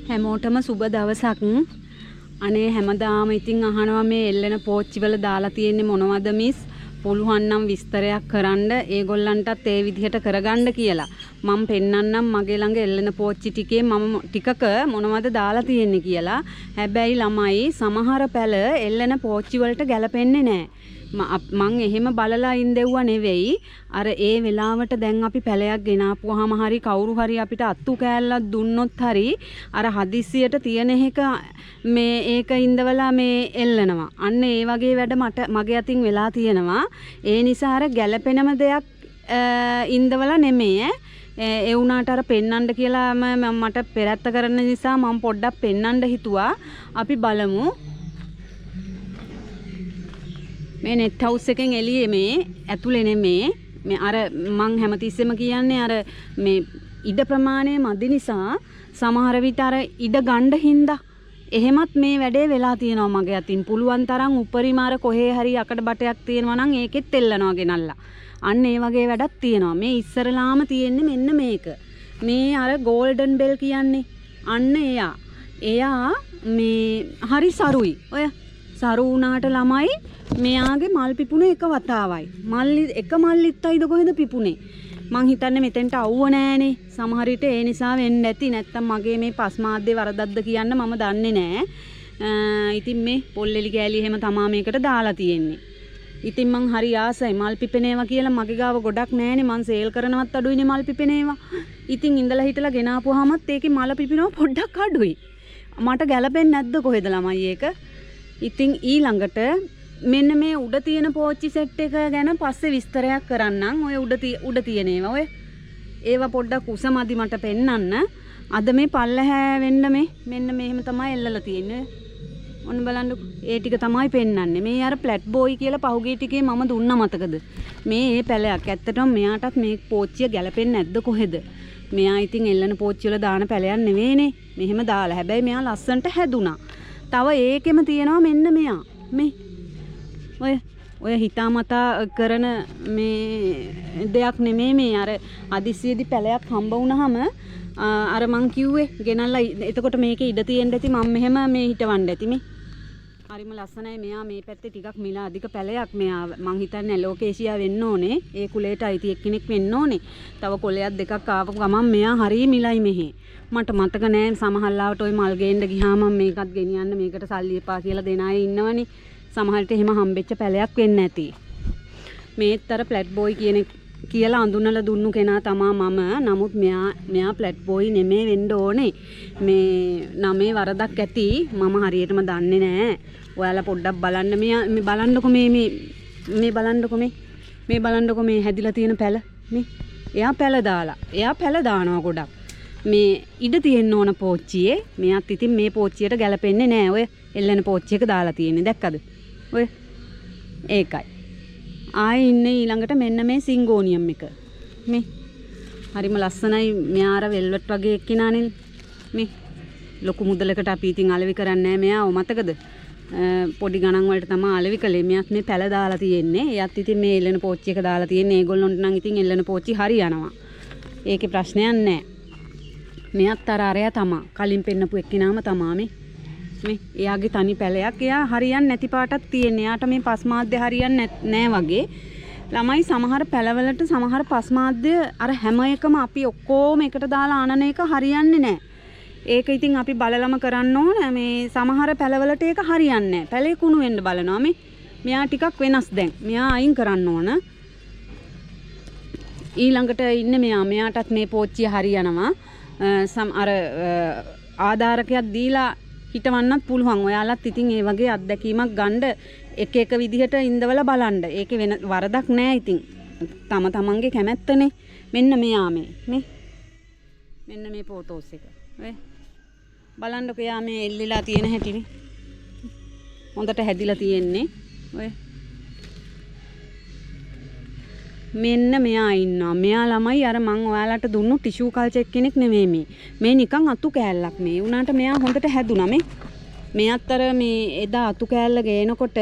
හැමෝටම සුබ දවසක්. අනේ හැමදාම ඉතින් අහනවා මේ එල්ලෙන පෝච්චි වල දාලා තියෙන්නේ මොනවද මිස්? පුළුවන් නම් විස්තරයක් කරන්න ඒගොල්ලන්ටත් ඒ විදිහට කරගන්න කියලා. මම පෙන්නන්නම් මගේ ළඟ එල්ලෙන පෝච්චි ටිකේ මම ටිකක මොනවද දාලා තියෙන්නේ කියලා. හැබැයි ළමයි සමහර පැල එල්ලෙන පෝච්චි වලට ගැලපෙන්නේ නැහැ. මං එහෙම බලලා ඉඳෙව්වා නෙවෙයි. අර ඒ වෙලාවට දැන් අපි පැලයක් ගෙනාපුවාම හරි කවුරු හරි අපිට අත්තු කෑල්ලක් දුන්නොත් හරි අර හදිස්සියට තියෙන එක මේ ඒක ඉඳවලා මේ එල්ලනවා. අන්න ඒ වගේ වැඩ මගේ අතින් වෙලා තියෙනවා. ඒ නිසා අර ගැළපෙනම දෙයක් ඉඳවලා නෙමෙයි ඒ වුණාට අර පෙන්නන්න කියලා මට පෙරත්ත කරන නිසා මම පොඩ්ඩක් පෙන්නන්න හිතුවා. අපි බලමු. මේ නෙට් හවුස් එකෙන් එළියේ මේ ඇතුලේ නෙමේ මේ අර මං හැමතිස්සෙම කියන්නේ අර මේ ඉඩ ප්‍රමාණය මදි නිසා සමහර විට අර ඉඩ ගන්න හින්දා එහෙමත් මේ වැඩේ වෙලා තියෙනවා මගේ අතින්. පුළුවන් තරම් උපරිම අර කොහේ හරි අකඩ බටයක් තියෙනවා නම් ඒකෙත් එල්ලනවා ගෙනල්ලා. අන්න ඒ වගේ වැඩක් තියෙනවා. මේ ඉස්සරලාම තියෙන්නේ මෙන්න මේක. මේ අර ගෝල්ඩන් බෙල් කියන්නේ අන්න එයා මේ හරි සරුයි. ඔය සරු වුණාට ළමයි මෙයාගේ මල් පිපුණේ එක වතාවයි. එක මල්ලිත්තයිද කොහෙද පිපුණේ? මං හිතන්නේ මෙතෙන්ට අවුව නෑනේ. සමහර විට ඒ නිසා වෙන්න ඇති. නැත්තම් මගේ මේ පස්මාද්දේ වරදක්ද කියන්න මම දන්නේ නෑ. ඉතින් මේ පොල්ලෙලි ගෑලි එහෙම තමා මේකට දාලා තියෙන්නේ. ඉතින් මං හරි ආසයි මල් පිපෙනේවා කියලා. මගේ ගාව ගොඩක් නෑනේ. මං සේල් කරනවත් අඩුයිනේ මල් පිපෙනේවා. ඉතින් ඉඳලා හිටලා ගෙනාපුවාමත් ඒකේ මල පිපෙනවා පොඩ්ඩක් අඩුයි. මට ගැලපෙන්නේ නැද්ද කොහෙද ළමයි ඒක? ඉතින් ඊළඟට මෙන්න මේ උඩ තියෙන පෝච්චි සෙට් එක ගැන පස්සේ විස්තරයක් කරන්නම්. ඔය උඩ තියෙන ඒවා ඔය ඒවා පොඩ්ඩක් උස මදි මට පෙන්නන්න. අද මේ පල්ලහැ වෙන්න මෙන්න මෙහෙම තමයි එල්ලලා තියෙන්නේ. ඔන්න බලන්න ඒ ටික තමයි පෙන්නන්නේ. මේ අර ෆ්ලැට් බෝයි කියලා පහුගිය ටිකේ මම දුන්නා මතකද? මේ පැලයක්. ඇත්තටම මෙයාටත් මේ පෝච්චිය ගැලපෙන්නේ නැද්ද කොහෙද? මෙයා ඉතින් එල්ලන පෝච්චි වල දාන පැලයක් නෙවෙයිනේ. මෙහෙම දාලා. හැබැයි මෙයා ලස්සන්ට හැදුනා. තව ඒකෙම තියෙනවා මෙන්න මෙයා. මේ ඔය හිතාමතා කරන මේ දෙයක් නෙමෙයි මේ අර අදිසියේදී පැලයක් හම්බ වුණාම අර මං කිව්වේ ගෙනල්ලා එතකොට මේකේ ඉඩ තියෙන්න ඇති මම මෙහෙම මේ හිටවන්න ඇති මේ හරිම ලස්සනයි මෙයා මේ පැත්තේ ටිකක් මිල අධික පැලයක් මෙයා මං හිතන්නේ ලෝකේෂියා වෙන්න ඕනේ ඒ කුලයට අයිති එක්කෙනෙක් වෙන්න ඕනේ තව කොලයක් දෙකක් ආපු ගමන් මෙයා හරිය මිලයි මෙහි මට මතක නෑ සමහරවිට ওই මල් ගේන්න ගියාම මේකත් ගෙනියන්න මේකට සල්ලි එපා කියලා දෙන අය ඉන්නවනේ සමහරට එහෙම හම්බෙච්ච පැලයක් වෙන්න ඇති. මේත් අර ෆ්ලැට් බෝයි කියලා අඳුනලා දුන්නු කෙනා තමා මම. නමුත් මෙයා ෆ්ලැට් බෝයි නෙමෙයි වෙන්න ඕනේ. මේ නමේ වරදක් ඇති. මම හරියටම දන්නේ නැහැ. ඔයාලා පොඩ්ඩක් බලන්න මේ බලන්නකො මේ බලන්නකො මේ හැදිලා තියෙන පැල. මේ එයා පැල දානවා ගොඩක්. මේ ඉඩ තියෙන්න ඕන පෝච්චියේ. මෙයාත් ඉතින් මේ පෝච්චියට ගැලපෙන්නේ නැහැ. ඔය එල්ලෙන පෝච්චියක දාලා තියෙන්නේ. දැක්කද? ඔය ඒකයි. ආයේ ඉන්නේ ඊළඟට මෙන්න මේ සිංගෝනියම් එක. මේ හරිම ලස්සනයි. මෙයාර වෙල්වෙට් වගේ එක්කිනානේ. මේ ලොකු මුදලකට අපි ඉතින් අලෙවි කරන්නේ නැහැ මෙයාව මතකද? පොඩි ගණන් වලට තමයි අලෙවි කළේ. මෙයාත් මේ පැල දාලා තියෙන්නේ. එයාත් ඉතින් මේ එල්ලෙන පෝච්චි එක දාලා තියෙන්නේ. ඒගොල්ලොන්ට නම් ඉතින් එල්ලෙන පෝච්චි හරියනවා. ඒකේ ප්‍රශ්නයක් නැහැ. මෙයාත් අරයා තමා. කලින් පෙන්නපු එක්කිනාම තමා මේ එයාගේ තනි පැලයක්. එයා හරියන්නේ නැති පාටක් තියෙන. එයාට මේ පස්මාද්‍ය හරියන්නේ නැහැ වගේ. ළමයි සමහර පැලවලට සමහර පස්මාද්‍ය අර හැම එකම අපි ඔක්කොම එකට දාලා අනන එක හරියන්නේ නැහැ. ඒක ඉතින් අපි බලලම කරන්න ඕන. මේ සමහර පැලවලට ඒක හරියන්නේ නැහැ. පැලේ කුණු වෙන්න බලනවා මේ. මෙයා ටිකක් වෙනස් දැන්. මෙයා අයින් කරන්න ඕන. ඊළඟට ඉන්නේ මෙයාටත් මේ පෝච්චිය හරියනවා. අර ආධාරකයක් දීලා හිටවන්නත් පුළුවන්. ඔයාලත් ඉතින් ඒ වගේ අත්දැකීමක් ගන්න එක විදිහට ඉඳවලා බලන්න. ඒකේ වෙන වරදක් නෑ ඉතින්. තමන්ගේ කැමැත්තනේ. මෙන්න මෙයා මෙන්න මේ ෆෝටෝස් එක. ඔය බලන්නකෝ යා මේ එල්ලලා තියෙන හැටිනේ. හොඳට හැදිලා තියෙන්නේ. ඔය මෙන්න මෙයා ඉන්නවා. මෙයා ළමයි අර මං ඔයාලට දුන්නු ටිෂු කල්චර් කෙනෙක් නෙමෙයි මේ. මේ නිකන් අතු කෑල්ලක් මේ. උනාට මෙයා හොඳට හැදුනා මෙයාත් අර මේ එදා අතු කෑල්ල ගේනකොට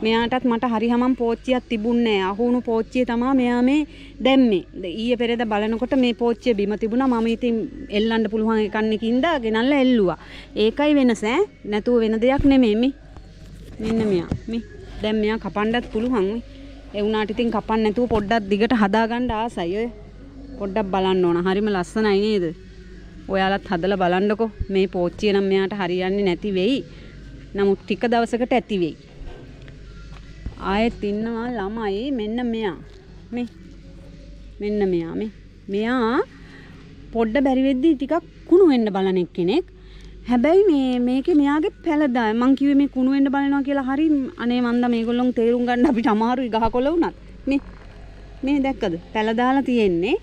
මෙයාටත් මට හරි හැමම් පෝච්චියක් තිබුණේ නැහැ. අහුණු පෝච්චිය තමයි මෙයා මේ දැම්මේ. ඊයේ පෙරේද බලනකොට මේ පෝච්චිය බිම තිබුණා. මම ඉතින් එල්ලන්න පුළුවන් එකන්නකින්ද ගෙනල්ලා එල්ලුවා. ඒකයි වෙනස ඈ. නැතුව වෙන දෙයක් නෙමෙයි මේ. මෙන්න මෙයා. මේ දැන් මෙයා කපන්නත් පුළුවන්. ඒ වුණාට ඉතින් කපන්න නැතුව පොඩ්ඩක් දිගට හදාගන්න ආසයි ඔය. පොඩ්ඩක් බලන්න ඕන. හරිම ලස්සනයි නේද? ඔයාලත් හදලා බලන්නකෝ. මේ පෝච්චිය නම් මෙයාට හරියන්නේ නැති වෙයි. නමුත් ටික දවසකට ඇති වෙයි. ආයෙත් ඉන්නවා ළමයි මෙන්න මෙයා. මේ මෙන්න මෙයා මේ. මෙයා පොඩ්ඩ බැරි වෙද්දි ටිකක් කුණු වෙන්න බලන කෙනෙක්. හැබැයි මේකේ මෙයාගේ පැලදා මං කිව්වේ මේ කුණු වෙන්න බලනවා කියලා හරි අනේ මන්ද මේගොල්ලොන් තේරුම් ගන්න අපිට අමාරුයි ගහකොළ වුණත්. මේ දැක්කද? පැල දාලා තියෙන්නේ.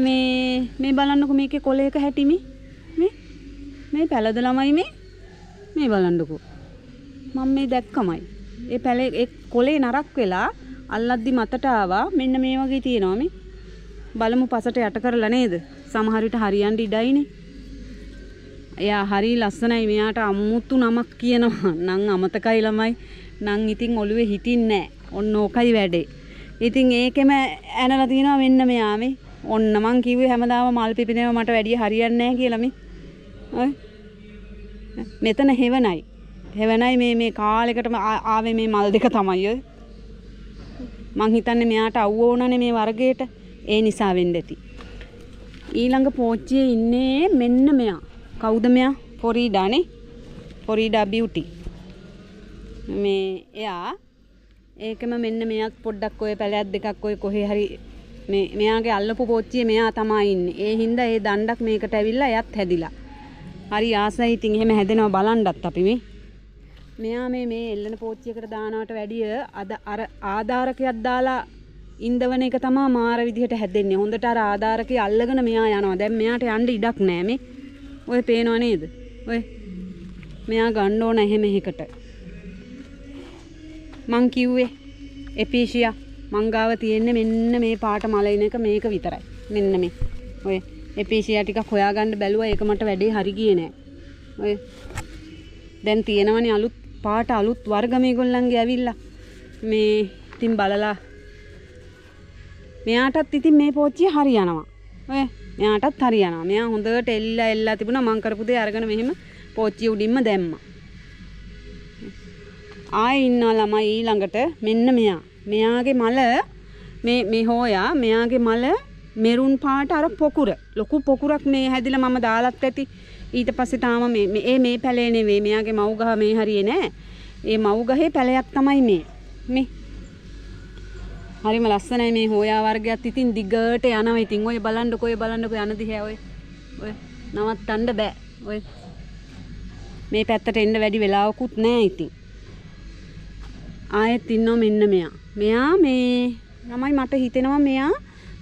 මේ බලන්නකෝ මේකේ කොලයක හැටිමි. මේ පැලද ළමයි මේ බලන්නකෝ. මම මේ දැක්කමයි. ඒ පැලේ ඒ කොලේ නරක් වෙලා අල්ලද්දි මතට ආවා. මෙන්න මේ වගේ තියෙනවා මේ. බලමු පසට යට කරලා නේද? සමහර විට හරියන්න ඉඩයිනේ. එයා හරි ලස්සනයි. මෙයාට අමුතු නමක් කියනවා. නම් අමතකයි ළමයි. නම් ඉතින් ඔළුවේ හිටින්නේ නැහැ. ඔන්න ඕකයි වැඩේ. ඉතින් ඒකෙම ඇනලා තිනවා මෙන්න මෙයා මේ. ඔන්න මං කිව්වේ හැමදාම මල් පිපිනේව මට වැඩි හරියන්නේ නැහැ කියලා මේ. ඔය මෙතන හෙවණයි. හෙවණයි මේ කාලෙකටම ආවේ මේ මල් දෙක තමයි ඔය. මං හිතන්නේ මෙයාට අවුව ඕනනේ මේ වර්ගයට. ඒ නිසා වෙන්න ඇති. ඊළඟ පෝච්චියේ ඉන්නේ මෙන්න මෙයා. කවුද මෙයා? ෆොරීඩානේ. ෆොරීඩා බියුටි. මේ එයා ඒකම මෙන්න මෙයාත් පොඩ්ඩක් ඔය පැලයක් දෙකක් ඔය කොහේ හරි මෙයාගේ අල්ලපු පෝච්චියේ මෙයා තමයි ඉන්නේ. ඒ හින්දා ඒ දණ්ඩක් මේකට ඇවිල්ලා එයත් හැදිලා. හරි ආසයි ඉතින් එහෙම හැදෙනවා බලන්නත් අපි මේ. මෙයා මේ එල්ලන පෝච්චියකට දානවට වැඩිය අර ආධාරකයක් දාලා ඉන්දවන එක තමයි මාර විදිහට හැදෙන්නේ. හොඳට අර ආධාරකය අල්ලගෙන මෙයා යනවා. දැන් මෙයාට යන්න ඉඩක් නැහැ මේ. ඔය පේනව නේද? ඔය මෙයා ගන්න ඕන එහෙම එකකට. මං කිව්වේ එපීෂියා මංගාව තියෙන්නේ මෙන්න මේ පාට මලින එක මේක විතරයි. මෙන්න මේ. ඔය එපීෂියා ටිකක් හොයාගන්න බැලුවා ඒක මට වැඩේ හරි ගියේ නෑ. ඔය දැන් තියෙනවනේ අලුත් පාට අලුත් වර්ග මේගොල්ලන්ගේ ඇවිල්ලා. මේ ඉතින් බලලා මෙයාටත් ඉතින් මේ පෝච්චිය හරියනවා. ඔය මෙයාටත් හරියනවා. මෙයා හොඳට එල්ලලා තිබුණා මං කරපු දේ අරගෙන මෙහෙම පෝච්චිය උඩින්ම දැම්මා. ආයෙ ඉන්නවා ළමයි ඊළඟට මෙන්න මෙයා. මෙයාගේ මල මේ හොයා මෙයාගේ මල මෙරුන් පාට අර පොකුර ලොකු පොකුරක් මේ හැදිලා මම දාලත් ඇති. ඊට පස්සේ තාම මේ පැලේ නෙවෙයි මෙයාගේ මව් ගහ මේ හරියේ නෑ. ඒ මව් ගහේ පැලයක් තමයි මේ. හරිම ලස්සනයි මේ හොයා වර්ගයත් ඉතින් දිගට යනවා. ඉතින් ඔය බලන්නකෝ යන දිහා ඔය නවත්තන්න බෑ. ඔය මේ පැත්තට එන්න වැඩි වෙලාවකුත් නෑ ඉතින්. ආයෙත් ඉන්නවා මෙන්න මෙයා. මෙයා මේ ළමයි මට හිතෙනවා මෙයා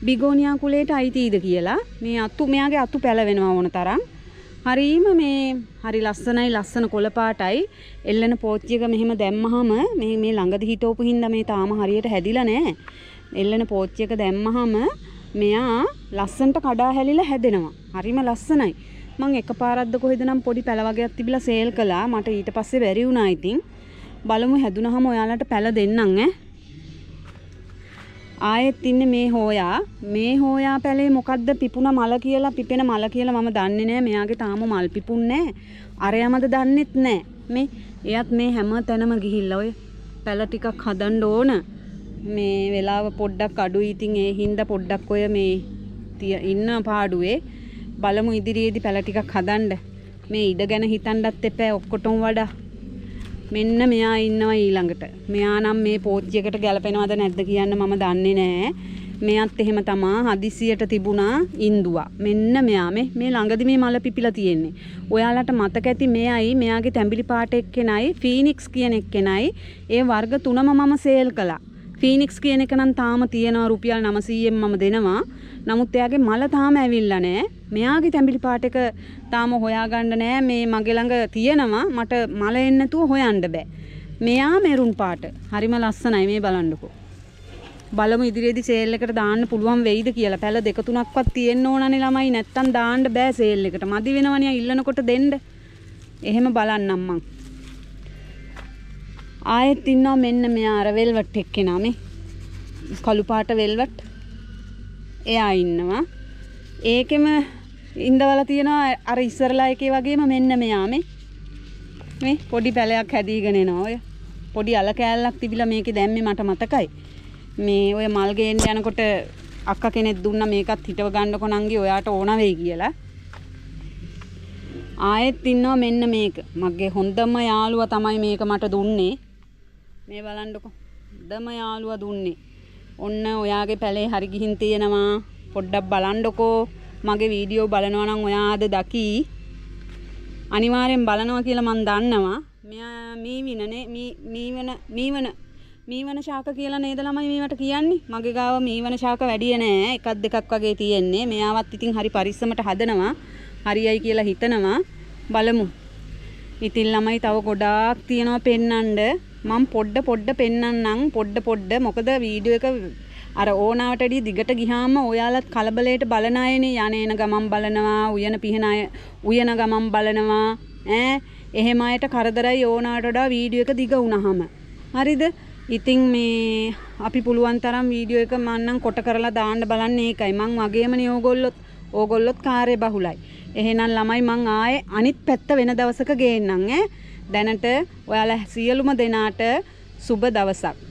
බිගෝනියා කුලයට අයිතිද කියලා. මෙයාගේ අතු පැලවෙනවා ඕන තරම්. හරීම හරි ලස්සන කොළ පාටයි. එල්ලන පෝච්චියක මෙහෙම දැම්මහම මේ ළඟදි හිටවපු හින්දා මේ තාම හරියට හැදිලා නැහැ. එල්ලන පෝච්චියක දැම්මහම මෙයා ලස්සනට කඩා හැලිලා හැදෙනවා. හරිම ලස්සනයි. මං එකපාරක්ද කොහෙද නම් පොඩි පැල වගේක් තිබිලා සේල් කළා. මට ඊට පස්සේ බැරි වුණා ඉතින්. බලමු හැදුනහම ඔයාලට පැල දෙන්නම් ඈ. ආයෙත් ඉන්නේ මේ හොයා පැලේ මොකද්ද පිපෙන මල කියලා මම දන්නේ නැහැ. මෙයාගේ තාම මල් පිපුන්නේ නැහැ. අරයමද දන්නෙත් නැහැ. එයත් මේ හැම තැනම ගිහිල්ලා ඔය පැල ටිකක් හදන්න ඕන. මේ වෙලාව පොඩ්ඩක් අඩුයි. ඉතින් ඒ හින්දා පොඩ්ඩක් ඔය ඉන්න පාඩුවේ බලමු ඉදිරියේදී පැල ටිකක් හදන්න. මේ ඉඩ ගැන හිතන්නත් එපා ඔක්කොටම වඩා. මෙන්න මෙයා ඉන්නවා ඊළඟට. මෙයා නම් මේ පෝච්චියකට ගැලපෙනවද නැද්ද කියන්න මම දන්නේ නැහැ. මෙයත් එහෙම තමා හදිසියට තිබුණා ඉන්දුවා. මෙන්න මෙයා මේ ළඟදි මේ මල පිපිලා තියෙන්නේ. ඔයාලට මතක ඇති මෙයාගේ තැඹිලි පාට එක්කෙනයි ෆීනික්ස් කියන එක්කෙනයි ඒ වර්ග තුනම මම සේල් කළා. ෆීනික්ස් කියන එක නම් තාම තියෙනවා රුපියල් 900ෙන් මම දෙනවා. නමුත් එයාගේ මල තාම ඇවිල්ලා නැහැ. මෙයාගේ තැඹිලි පාට එක තාම හොයාගන්න නැහැ. මේ මගේ ළඟ තියෙනවා. මට මල එන්න නැතුව හොයන්න බෑ. මෙයා මෙරුන් පාට. හරිම ලස්සනයි මේ බලන්නකෝ. බලමු ඉදිරියේදී සේල් එකට දාන්න පුළුවන් වෙයිද කියලා. පැල දෙක තුනක්වත් තියෙන්න ඕනනේ ළමයි. නැත්තම් දාන්න බෑ සේල් එකට. මදි වෙනවනේ ඉල්ලනකොට දෙන්න. එහෙම බලන්නම් මං. ආයෙත් ඉන්නවා මෙන්න මෙයා අර වෙල්වට් එක්කෙනා මේ කළු පාට වෙල්වට් එයා ඉන්නවා. ඒකෙම ඉඳවලා තියෙනවා අර ඉස්සරලා එකේ වගේම මෙන්න මෙයා මේ පොඩි පැලයක් හැදීගෙන එනවා. ඔය පොඩි අල කෑල්ලක් තිබිලා මේකේ දැම්මේ මට මතකයි. මේ ඔය මල් ගේන්න යනකොට අක්කා කෙනෙක් දුන්නා මේකත් හිටව ගන්නකො නංගි ඔයාට ඕන වෙයි කියලා. ආයෙත් ඉන්නවා මෙන්න මේක. මගේ හොඳම යාළුවා තමයි මේක මට දුන්නේ. මේ බලන්නකො. හොඳම යාළුවා දුන්නේ. ඔන්න ඔයාගේ පැලේ හරි ගිහින් තියෙනවා. පොඩ්ඩක් බලන්නකෝ. මගේ වීඩියෝ බලනවා නම් ඔයා අද දකි. අනිවාර්යෙන් බලනවා කියලා මම දන්නවා. මෙයා මීවන ශාක කියලා නේද ළමයි මේවට කියන්නේ. මගේ ගාව මීවන ශාක වැඩිය නෑ. එකක් දෙකක් වගේ තියෙන්නේ. මෙයාවත් ඉතින් හරි පරිස්සමට හදනවා. හරියයි කියලා හිතනවා. බලමු. ඉතින් ළමයි තව ගොඩාක් තියෙනවා පෙන්නන්න. මම පොඩ්ඩ පෙන්නන්නම් පොඩ්ඩ මොකද වීඩියෝ එක අර ඕනාවට වැඩිය දිගට ගියාම ඔයාලත් කලබලයට බලන අයනේ යන ගමන් බලනවා උයන පිහන අය උයන ගමන් බලනවා එහෙම අයට කරදරයි ඕනාට වඩා වීඩියෝ එක දිග වුණාම හරිද ඉතින් මේ අපි පුළුවන් තරම් වීඩියෝ එක මන්නම් කොට කරලා දාන්න බලන්නේ ඒකයි මං වගේමනේ ඕගොල්ලොත් කාර්ය බහුලයි එහෙනම් ළමයි මං ආයේ අනිත් පැත්ත වෙන දවසක ගේන්නම් දැනට ඔයාලා සියලුම දෙනාට සුබ දවසක්